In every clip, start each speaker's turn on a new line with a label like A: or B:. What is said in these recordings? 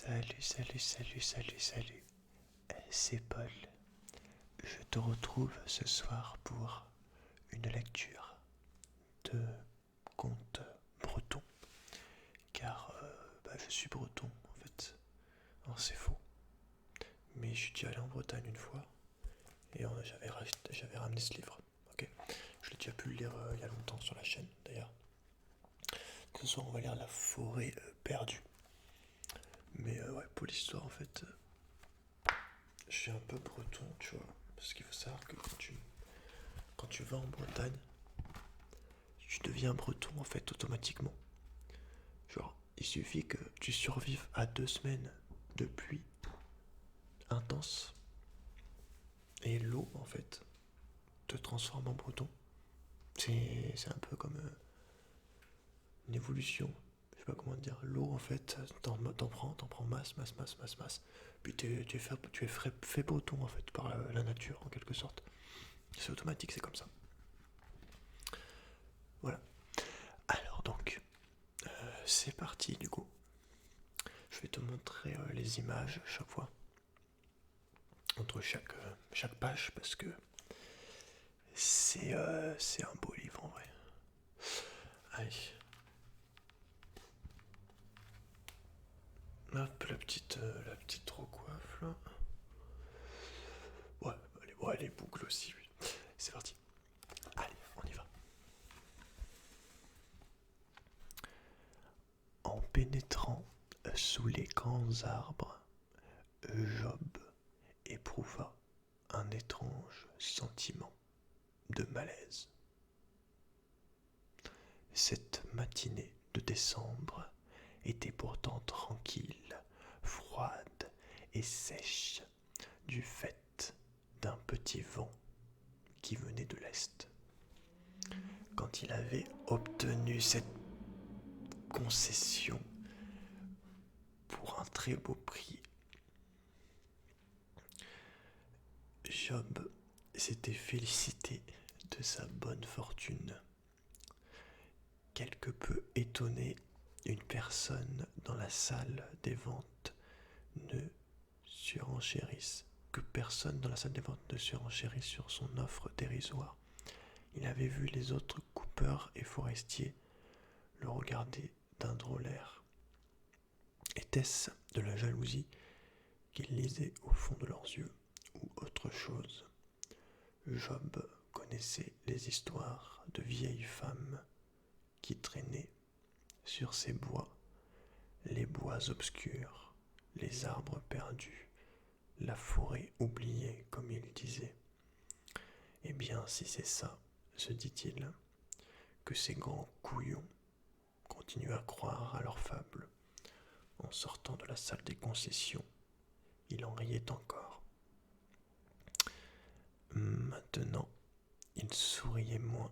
A: Salut. C'est Paul. Je te retrouve ce soir pour une lecture de contes bretons. Car je suis breton en fait. Alors c'est faux. Mais je suis déjà allé en Bretagne une fois. Et j'avais ramené ce livre. Ok. Je l'ai déjà pu le lire il y a longtemps sur la chaîne d'ailleurs. Ce soir on va lire La forêt perdue. Mais pour l'histoire en fait, je suis un peu breton, tu vois. Parce qu'il faut savoir que quand tu vas en Bretagne, tu deviens breton en fait automatiquement. Genre, il suffit que tu survives à 2 semaines de pluie intense et l'eau en fait te transforme en breton. C'est un peu comme une évolution. Je sais pas comment dire. L'eau en fait, t'en prends masse. Puis tu es fait breton en fait par la nature en quelque sorte. C'est automatique, c'est comme ça. Voilà. Alors donc, c'est parti du coup. Je vais te montrer les images chaque fois. Entre chaque page parce que c'est un beau livre en vrai. Allez. Hop, la petite recoiffe là. Ouais, les boucles aussi, oui. C'est parti. Allez, on y va. En pénétrant sous les grands arbres, Job éprouva un étrange sentiment de malaise. Cette matinée de décembre était pourtant tranquille, froide et sèche du fait d'un petit vent qui venait de l'est. Quand il avait obtenu cette concession pour un très beau prix, Job s'était félicité de sa bonne fortune. Quelque peu étonné, une personne dans la salle des ventes ne surenchérisse, que personne dans la salle des ventes ne surenchérisse sur son offre dérisoire. Il avait vu les autres coupeurs et forestiers le regarder d'un drôle air. Était-ce de la jalousie qu'ils lisaient au fond de leurs yeux, ou autre chose? Job connaissait les histoires de vieilles femmes qui traînaient sur ces bois, les bois obscurs, les arbres perdus, la forêt oubliée, comme il disait. Eh bien, si c'est ça, se dit-il, que ces grands couillons continuent à croire à leurs fables. En sortant de la salle des concessions, il en riait encore. Maintenant, il souriait moins.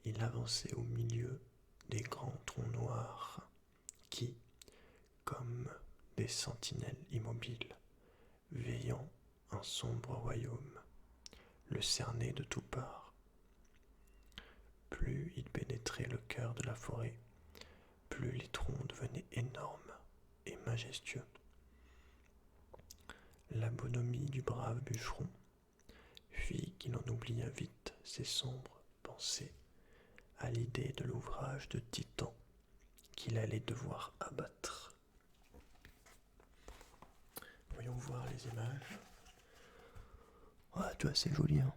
A: Il avançait au milieu des grands troncs noirs qui, comme des sentinelles immobiles, veillant un sombre royaume, le cernaient de toutes parts. Plus il pénétrait le cœur de la forêt, plus les troncs devenaient énormes et majestueux. La bonhomie du brave bûcheron fit qu'il en oublia vite ses sombres pensées à l'idée de l'ouvrage de titan qu'il allait devoir abattre. Voyons voir les images. Ouais, tu vois, c'est joli, hein.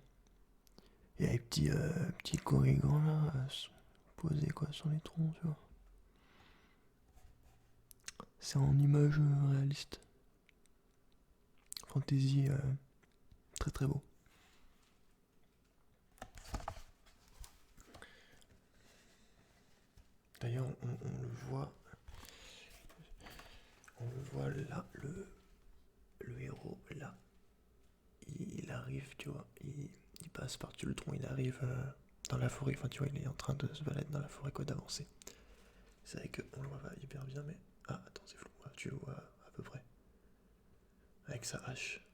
A: Il y a les petits corrigans là, posés quoi sur les troncs, tu vois. C'est en image réaliste. Fantasy, très très beau. D'ailleurs, on le voit là, le héros là, il arrive, tu vois, il passe par-dessus le tronc, il arrive dans la forêt, enfin tu vois, il est en train de se balader dans la forêt, quoi, d'avancer. C'est vrai qu'on le voit pas hyper bien, mais... Ah, attends, c'est flou, tu le vois à peu près. Avec sa hache.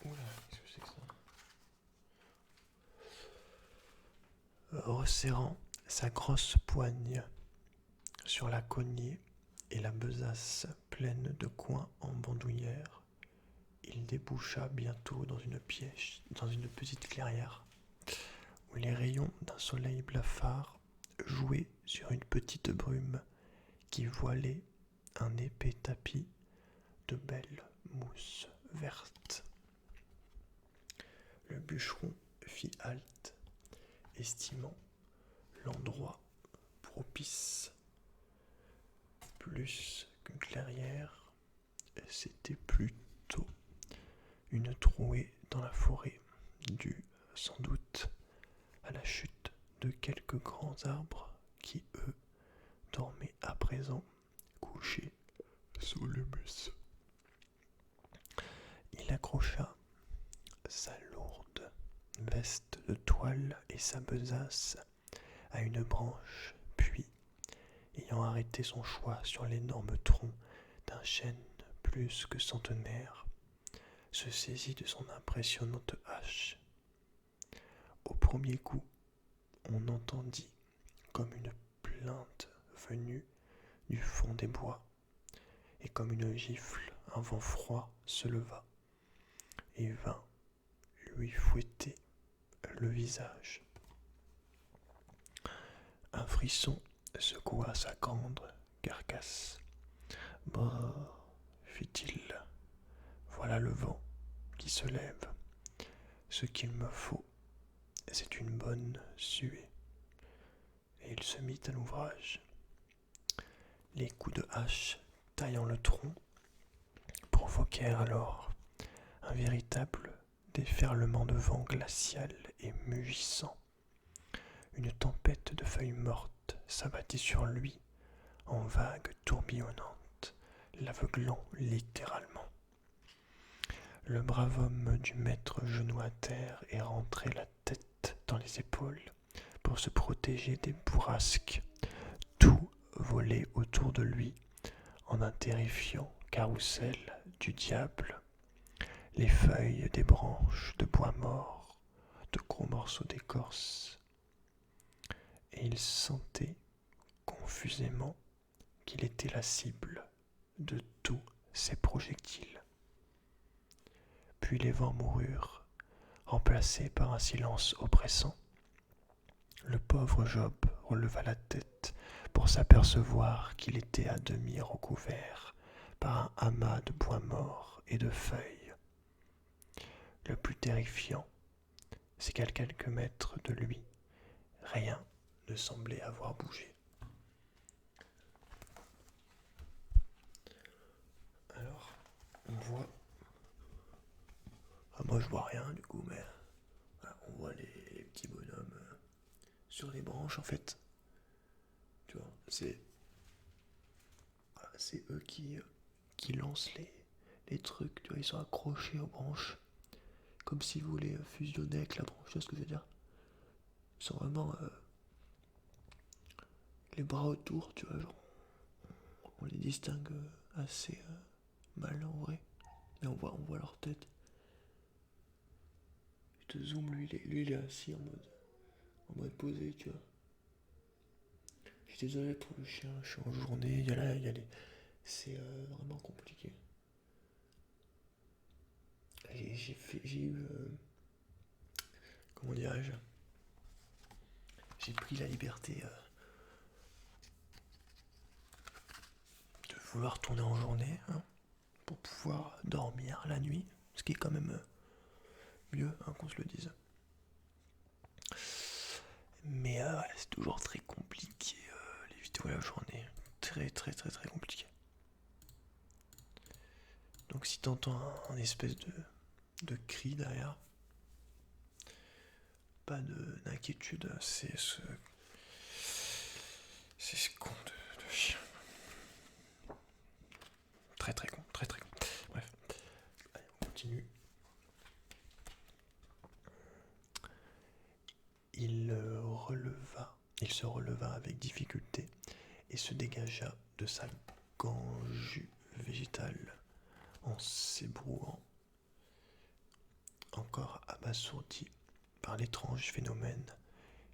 A: Oula, qu'est-ce que c'est que ça? Resserrant sa grosse poigne sur la cognée et la besace pleine de coins en bandoulière, il déboucha bientôt dans une pièce, dans une petite clairière, où les rayons d'un soleil blafard jouaient sur une petite brume qui voilait un épais tapis de belle mousse verte. Le bûcheron fit halte, estimant l'endroit propice. Plus qu'une clairière, c'était plutôt une trouée dans la forêt, due sans doute à la chute de quelques grands arbres qui, eux, dormaient à présent couchés sous l'humus. Il accrocha sa lourde veste de toile et sa besace à une branche, puis, ayant arrêté son choix sur l'énorme tronc d'un chêne plus que centenaire, se saisit de son impressionnante hache. Au premier coup, on entendit comme une plainte venue du fond des bois, et comme une gifle, un vent froid se leva et vint lui fouetter le visage. Un frisson secoua sa grande carcasse. « Brrr, fit-il, voilà le vent qui se lève. Ce qu'il me faut, c'est une bonne suée. » Et il se mit à l'ouvrage. Les coups de hache taillant le tronc provoquèrent alors un véritable déferlement de vent glacial et mugissant. Une tempête de feuilles mortes s'abattit sur lui en vagues tourbillonnantes, l'aveuglant littéralement. Le brave homme dut mettre genou à terre et rentrer la tête dans les épaules pour se protéger des bourrasques. Tout volait autour de lui en un terrifiant carrousel du diable. Les feuilles des branches de bois mort, de gros morceaux d'écorce, et il sentait confusément qu'il était la cible de tous ces projectiles. Puis les vents moururent, remplacés par un silence oppressant. Le pauvre Job releva la tête pour s'apercevoir qu'il était à demi recouvert par un amas de bois mort et de feuilles. Le plus terrifiant, c'est qu'à quelques mètres de lui, rien ne semblait avoir bougé. Alors, on voit... moi je vois rien du coup, mais voilà, on voit les petits bonhommes sur les branches en fait. Tu vois, c'est eux qui lancent les trucs, tu vois, ils sont accrochés aux branches, comme s'ils voulaient fusionner avec la branche, tu vois ce que je veux dire. Ils sont vraiment les bras autour, tu vois, genre, on les distingue assez mal en vrai, mais on voit leur tête. Il te zoome, lui il est assis en mode posé, tu vois. Je suis désolé pour le chien, je suis en journée, il y a les... C'est vraiment compliqué. J'ai eu... comment dirais-je, j'ai pris la liberté de vouloir tourner en journée, hein, pour pouvoir dormir la nuit, ce qui est quand même mieux, hein, qu'on se le dise. Mais c'est toujours très compliqué, les vidéos à la journée. Très très très très compliqué. Donc si t'entends un espèce de cri derrière, pas d'inquiétude, c'est ce con de chien. Très très con, très très con. Bref, allez, on continue. Il se releva avec difficulté et se dégagea de sa gangue végétale en s'ébrouant. Encore abasourdi par l'étrange phénomène,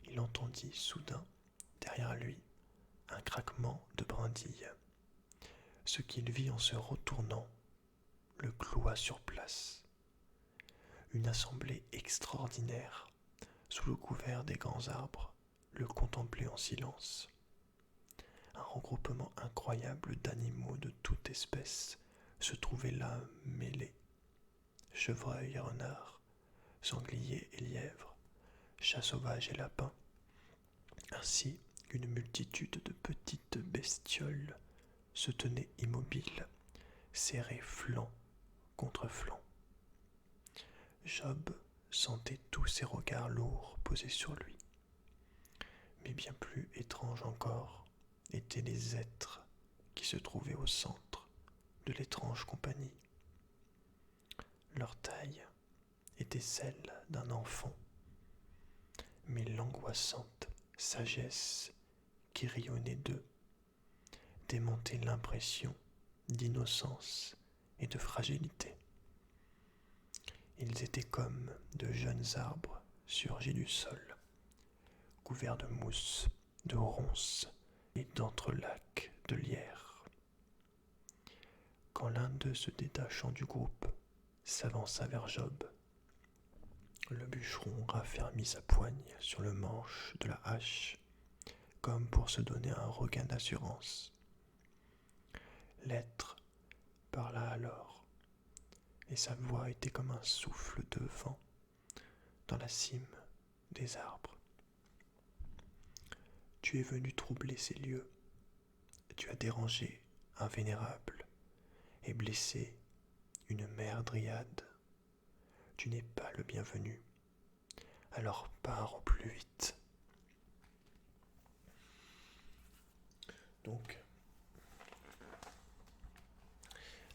A: il entendit soudain derrière lui un craquement de brindilles. Ce qu'il vit en se retournant le cloua sur place. Une assemblée extraordinaire, sous le couvert des grands arbres, le contemplait en silence. Un regroupement incroyable d'animaux de toute espèce se trouvait là mêlés. Chevreuils et renards, sangliers et lièvres, chats sauvages et lapins, ainsi qu'une multitude de petites bestioles se tenaient immobiles, serrées flanc contre flanc. Job sentait tous ces regards lourds posés sur lui. Mais bien plus étranges encore étaient les êtres qui se trouvaient au centre de l'étrange compagnie. Leur taille était celle d'un enfant, mais l'angoissante sagesse qui rayonnait d'eux démentait l'impression d'innocence et de fragilité. Ils étaient comme de jeunes arbres surgis du sol, couverts de mousse, de ronces et d'entrelacs de lierre. Quand l'un d'eux, se détachant du groupe, s'avança vers Job, le bûcheron raffermit sa poigne sur le manche de la hache, comme pour se donner un regain d'assurance. L'être parla alors, et sa voix était comme un souffle de vent dans la cime des arbres. Tu es venu troubler ces lieux, tu as dérangé un vénérable et blessé une mère dryade. Tu n'es pas le bienvenu, alors pars au plus vite. Donc,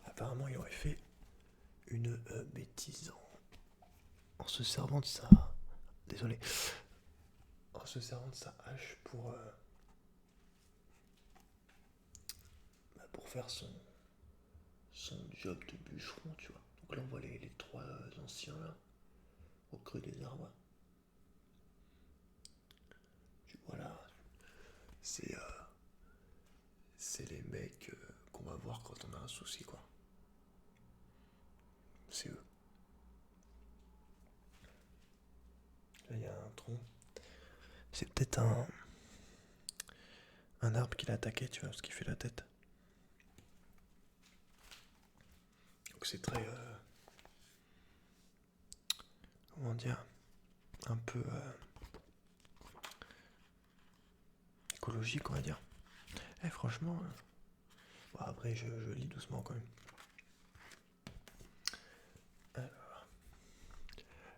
A: apparemment, il aurait fait une bêtise en se servant de sa... Désolé. En se servant de sa hache pour faire son job de bûcheron, tu vois. Donc là, on voit les trois anciens, là, au creux des arbres. Voilà, c'est les mecs qu'on va voir quand on a un souci, quoi. C'est eux. Là, il y a un tronc. C'est peut-être un arbre qui l'a attaqué, tu vois, ce qui fait la tête. Donc c'est très... comment dire, un peu écologique, on va dire. Franchement, bon, après je lis doucement quand même. Alors,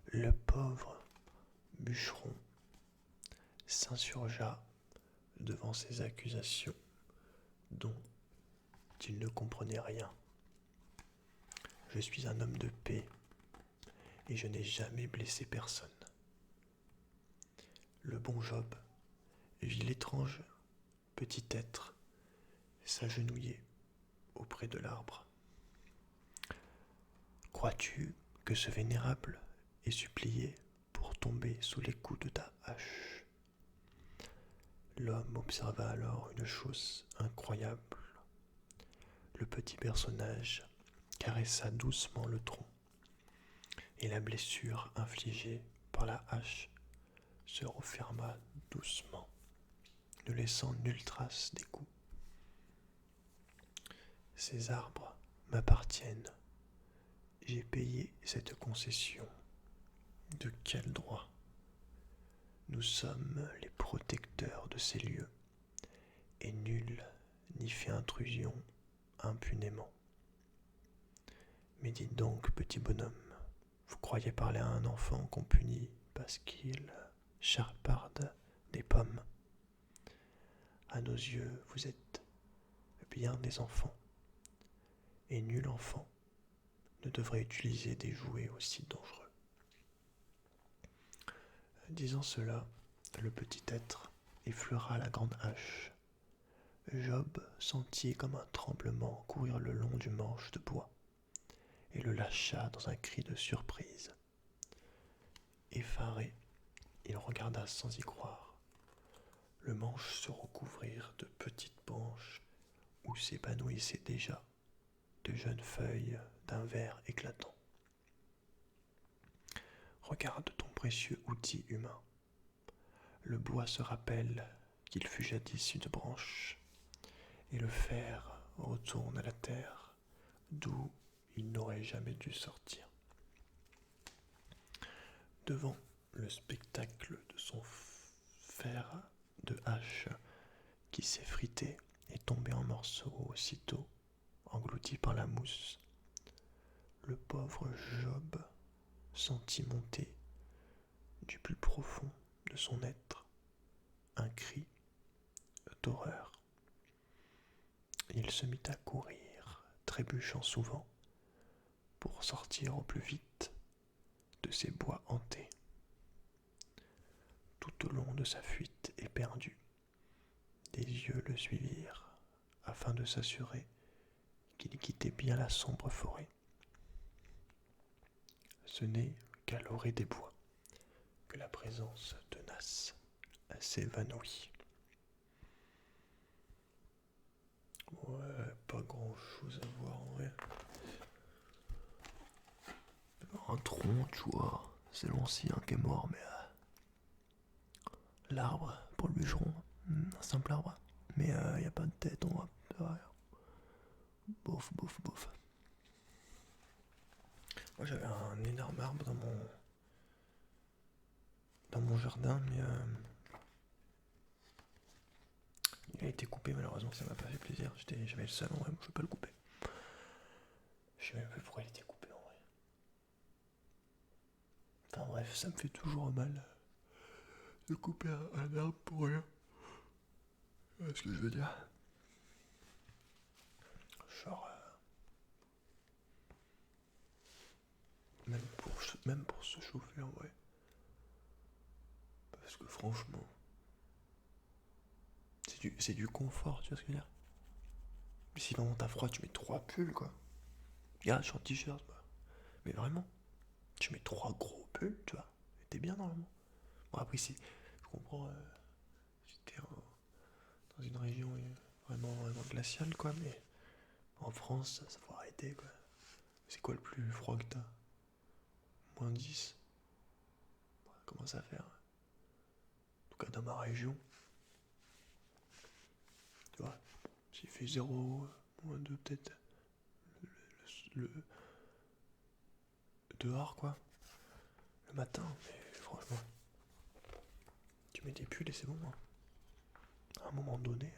A: le pauvre bûcheron s'insurgea devant ces accusations dont il ne comprenait rien. Je suis un homme de paix et je n'ai jamais blessé personne. Le bon Job vit l'étrange petit être s'agenouiller auprès de l'arbre. Crois-tu que ce vénérable ait supplié pour tomber sous les coups de ta hache? L'homme observa alors une chose incroyable. Le petit personnage caressa doucement le tronc, et la blessure infligée par la hache se referma doucement, ne laissant nulle trace des coups. Ces arbres m'appartiennent. J'ai payé cette concession. De quel droit? Nous sommes les protecteurs de ces lieux, et nul n'y fait intrusion impunément. Mais dites donc, petit bonhomme, vous croyez parler à un enfant qu'on punit parce qu'il charparde des pommes? À nos yeux, vous êtes bien des enfants, et nul enfant ne devrait utiliser des jouets aussi dangereux. Disant cela, le petit être effleura la grande hache. Job sentit comme un tremblement courir le long du manche de bois, et le lâcha dans un cri de surprise. Effaré, il regarda sans y croire. le manche se recouvrir de petites branches où s'épanouissaient déjà de jeunes feuilles d'un vert éclatant. Regarde ton précieux outil humain. Le bois se rappelle qu'il fut jadis une branche, et le fer retourne à la terre, d'où il n'aurait jamais dû sortir. Devant le spectacle de son fer de hache qui s'effritait et tombait en morceaux aussitôt, englouti par la mousse, le pauvre Job sentit monter du plus profond de son être un cri d'horreur. Il se mit à courir, trébuchant souvent, pour sortir au plus vite de ces bois hantés. Tout au long de sa fuite éperdue, des yeux le suivirent afin de s'assurer qu'il quittait bien la sombre forêt. Ce n'est qu'à l'orée des bois que la présence tenace s'évanouit. Ouais, pas grand chose à voir en vrai. Un tronc, tu vois, c'est l'ancien qui est mort, mais l'arbre pour le bûcheron, un simple arbre, mais y a pas de tête, on voit rien. Bof, bof, bof. Moi j'avais un énorme arbre dans mon jardin, mais il a été coupé malheureusement, ça m'a pas fait plaisir. J'avais le seum en vrai, je vais pas le couper. Je sais même pas pourquoi il était coupé en vrai. Enfin bref, ça me fait toujours mal de couper un arbre pour rien. Ce que je veux dire. Genre, même pour se chauffer en vrai. Parce que franchement, c'est du confort, tu vois ce que je veux dire. Si vraiment t'as froid, tu mets 3 pulls quoi. Regarde, je suis en t-shirt, quoi. Mais vraiment, tu mets 3 gros pulls, tu vois. Et t'es bien normalement. Bon, après, je comprends, j'étais dans une région vraiment, vraiment glaciale, quoi. Mais en France, ça faut arrêter, quoi. C'est quoi le plus froid que t'as? -10. Comment ça faire? En tout cas, dans ma région, tu vois. S'il fait 0, -2 peut-être. Le dehors, quoi. Le matin, mais franchement, tu mets des pulls et c'est bon, hein. À un moment donné,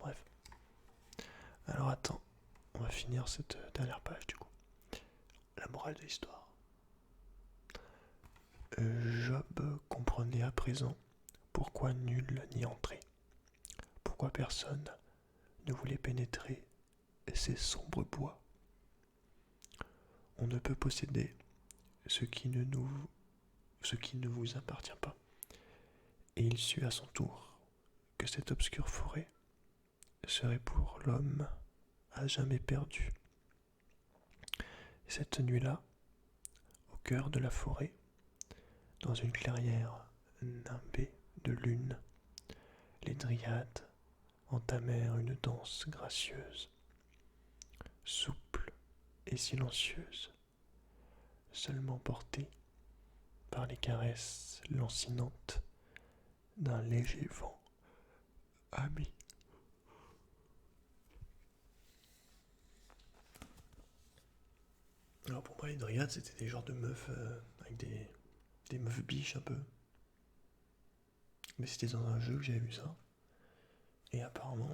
A: bref. Alors attends, on va finir cette dernière page du coup. La morale de l'histoire. Job comprenait à présent pourquoi nul n'y entrait, pourquoi personne ne voulait pénétrer ces sombres bois. On ne peut posséder ce qui ne vous appartient pas. Et il sut à son tour que cette obscure forêt serait pour l'homme à jamais perdu. Cette nuit-là, au cœur de la forêt, dans une clairière nimbée de lune, les dryades entamèrent une danse gracieuse, souple et silencieuse, seulement portée par les caresses lancinantes d'un léger vent ami. Alors pour moi les dryades c'était des genres de meufs avec des meufs biches un peu. Mais c'était dans un jeu que j'avais vu ça. Et apparemment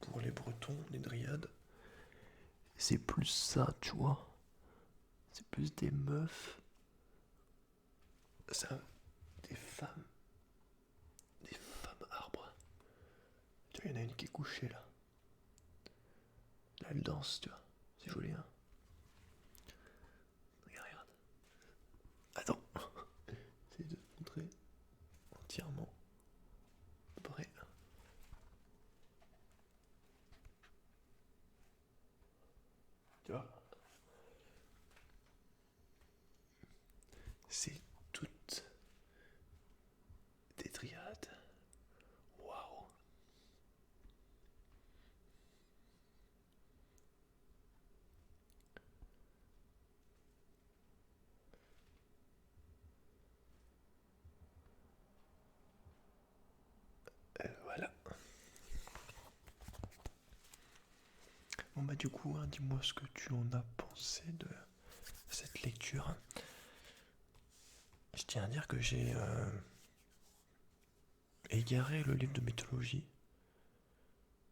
A: pour les Bretons, les dryades, c'est plus ça, tu vois. C'est plus des meufs. Ça, des femmes. Des femmes arbres. Tu vois, il y en a une qui est couchée là. Là, elle danse, tu vois. C'est joli, hein. Regarde, regarde. Attends. J'essaie de te montrer entièrement. Prêt. Tu vois. C'est toutes des dryades. du coup, hein, dis-moi ce que tu en as pensé de cette lecture. Je tiens à dire que j'ai égaré le livre de mythologie.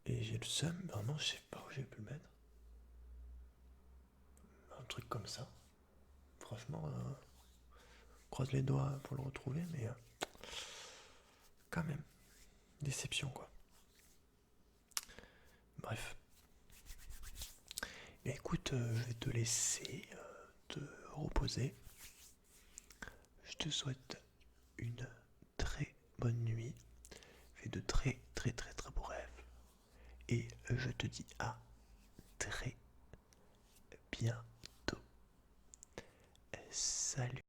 A: Et j'ai le seum, vraiment, je sais pas où j'ai pu le mettre. Un truc comme ça. Franchement, croise les doigts pour le retrouver, mais quand même, déception quoi. Bref. Mais écoute, je vais te laisser te reposer. Je te souhaite une très bonne nuit. Fais de très très très très beaux rêves. Et je te dis à très bientôt. Salut.